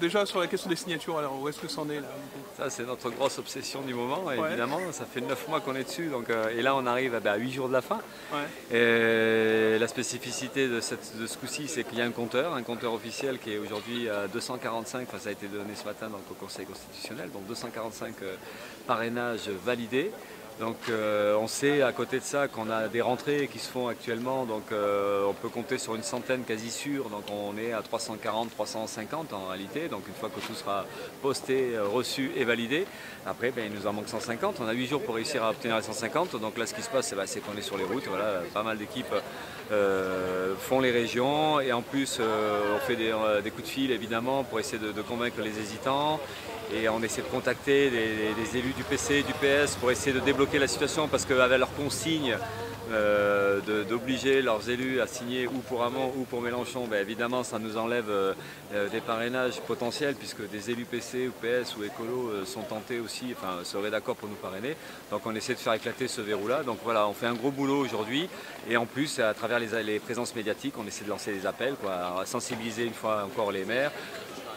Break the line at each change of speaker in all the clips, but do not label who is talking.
Déjà sur la question des signatures, alors où est-ce que c'en est là?
Ça c'est notre grosse obsession du moment, évidemment, ça fait 9 mois qu'on est dessus, donc, et là on arrive à 8 jours de la fin.
Ouais.
Et la spécificité de ce coup-ci, c'est qu'il y a un compteur officiel qui est aujourd'hui à 245, enfin, ça a été donné ce matin donc, au Conseil constitutionnel, donc 245 parrainages validés. Donc on sait à côté de ça qu'on a des rentrées qui se font actuellement, donc on peut compter sur une centaine quasi sûre, donc on est à 340, 350 en réalité, donc une fois que tout sera posté, reçu et validé, après il nous en manque 150, on a 8 jours pour réussir à obtenir les 150, donc là ce qui se passe c'est qu'on est sur les routes, voilà, pas mal d'équipes font les régions et en plus on fait des coups de fil évidemment pour essayer de convaincre les hésitants. Et on essaie de contacter des élus du PC et du PS pour essayer de débloquer la situation parce qu'avec leurs consignes d'obliger leurs élus à signer ou pour Hamon ou pour Mélenchon, évidemment ça nous enlève des parrainages potentiels puisque des élus PC ou PS ou écolo sont tentés aussi, enfin seraient d'accord pour nous parrainer. Donc on essaie de faire éclater ce verrou-là. Donc voilà, on fait un gros boulot aujourd'hui et en plus à travers les présences médiatiques, on essaie de lancer des appels, à sensibiliser une fois encore les maires,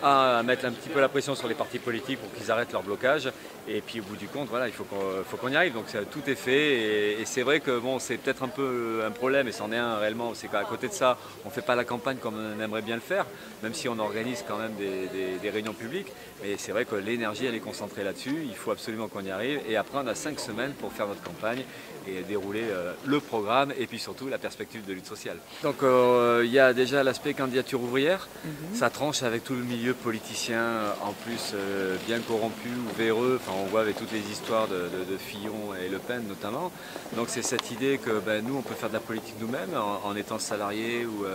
à mettre un petit peu la pression sur les partis politiques pour qu'ils arrêtent leur blocage. Et puis au bout du compte, voilà, il faut qu'on y arrive. Donc tout est fait et c'est vrai que bon, c'est peut-être un peu un problème, et c'en est un réellement, c'est qu'à côté de ça, on ne fait pas la campagne comme on aimerait bien le faire, même si on organise quand même des réunions publiques. Mais c'est vrai que l'énergie, elle est concentrée là-dessus, il faut absolument qu'on y arrive. Et après, on a 5 semaines pour faire notre campagne et dérouler le programme et puis surtout la perspective de lutte sociale. Donc il y a déjà l'aspect candidature ouvrière, ça tranche avec tout le milieu politicien, en plus bien corrompu ou véreux, enfin, on voit avec toutes les histoires de Fillon et Le Pen notamment. Donc c'est cette idée que nous on peut faire de la politique nous-mêmes en étant salariés ou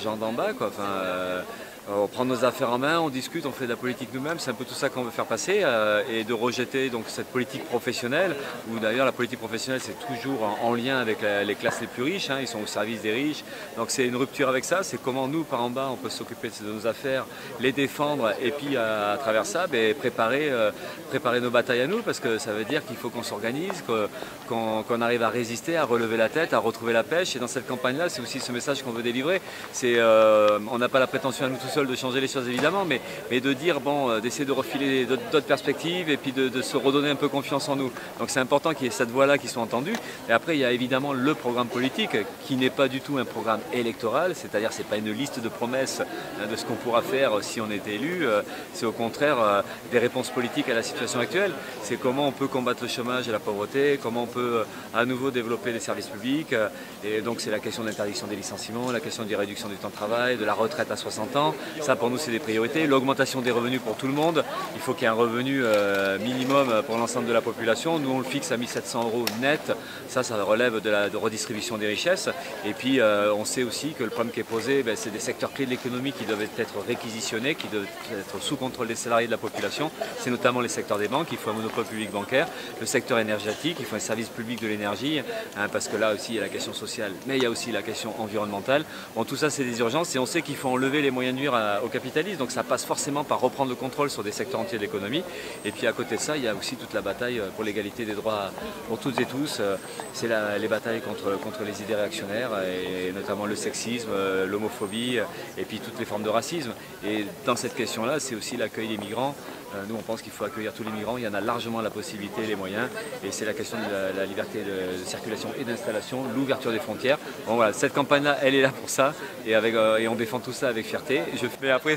gens d'en bas, quoi. Enfin, on prend nos affaires en main, on discute, on fait de la politique nous-mêmes, c'est un peu tout ça qu'on veut faire passer et de rejeter donc cette politique professionnelle, où d'ailleurs la politique professionnelle c'est toujours en lien avec les classes les plus riches, ils sont au service des riches, donc c'est une rupture avec ça, c'est comment nous par en bas on peut s'occuper de nos affaires, les défendre et puis à travers ça préparer nos batailles à nous, parce que ça veut dire qu'il faut qu'on s'organise, qu'on arrive à résister, à relever la tête, à retrouver la pêche, et dans cette campagne-là c'est aussi ce message qu'on veut délivrer, on n'a pas la prétention à nous tous seuls de changer les choses évidemment, mais de dire d'essayer de refiler d'autres perspectives et puis de se redonner un peu confiance en nous. Donc c'est important qu'il y ait cette voix-là qui soit entendue. Et après il y a évidemment le programme politique qui n'est pas du tout un programme électoral, c'est-à-dire c'est pas une liste de promesses de ce qu'on pourra faire si on est élu, c'est au contraire des réponses politiques à la situation actuelle. C'est comment on peut combattre le chômage et la pauvreté, comment on peut à nouveau développer les services publics, et donc c'est la question de l'interdiction des licenciements, la question de la réduction du temps de travail, de la retraite à 60 ans. Ça pour nous c'est des priorités, l'augmentation des revenus pour tout le monde, il faut qu'il y ait un revenu minimum pour l'ensemble de la population, nous on le fixe à 1 700 € net, ça relève de la redistribution des richesses, et puis on sait aussi que le problème qui est posé, c'est des secteurs clés de l'économie qui doivent être réquisitionnés, qui doivent être sous contrôle des salariés de la population, c'est notamment les secteurs des banques, il faut un monopole public bancaire, le secteur énergétique, il faut un service public de l'énergie, parce que là aussi il y a la question sociale, mais il y a aussi la question environnementale. Bon, tout ça c'est des urgences et on sait qu'il faut enlever les moyens de nuire au capitalisme, donc ça passe forcément par reprendre le contrôle sur des secteurs entiers de l'économie. Et puis à côté de ça, il y a aussi toute la bataille pour l'égalité des droits pour toutes et tous. C'est les batailles contre les idées réactionnaires, et notamment le sexisme, l'homophobie, et puis toutes les formes de racisme. Et dans cette question-là, c'est aussi l'accueil des migrants. Nous, on pense qu'il faut accueillir tous les migrants, il y en a largement la possibilité et les moyens, et c'est la question de la liberté de circulation et d'installation, l'ouverture des frontières. Bon voilà, cette campagne-là, elle est là pour ça, et on défend tout ça avec fierté. Mais après,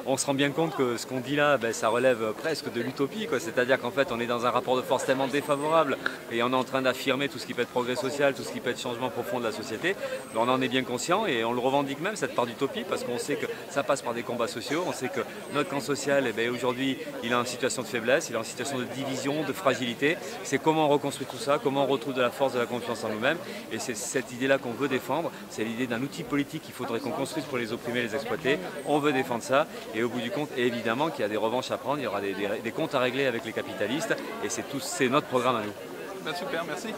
on se rend bien compte que ce qu'on dit là, ça relève presque de l'utopie, c'est-à-dire qu'en fait, on est dans un rapport de force tellement défavorable, et on est en train d'affirmer tout ce qui peut être progrès social, tout ce qui peut être changement profond de la société. On en est bien conscient, et on le revendique même, cette part d'utopie, parce qu'on sait que ça passe par des combats sociaux, on sait que notre camp social, aujourd'hui, il est en situation de faiblesse, il est en situation de division, de fragilité. C'est comment on reconstruit tout ça, comment on retrouve de la force, de la confiance en nous-mêmes. Et c'est cette idée-là qu'on veut défendre. C'est l'idée d'un outil politique qu'il faudrait qu'on construise pour les opprimer, les exploiter. On veut défendre ça. Et au bout du compte, évidemment qu'il y a des revanches à prendre, il y aura des comptes à régler avec les capitalistes. Et c'est notre programme à nous.
Super, merci.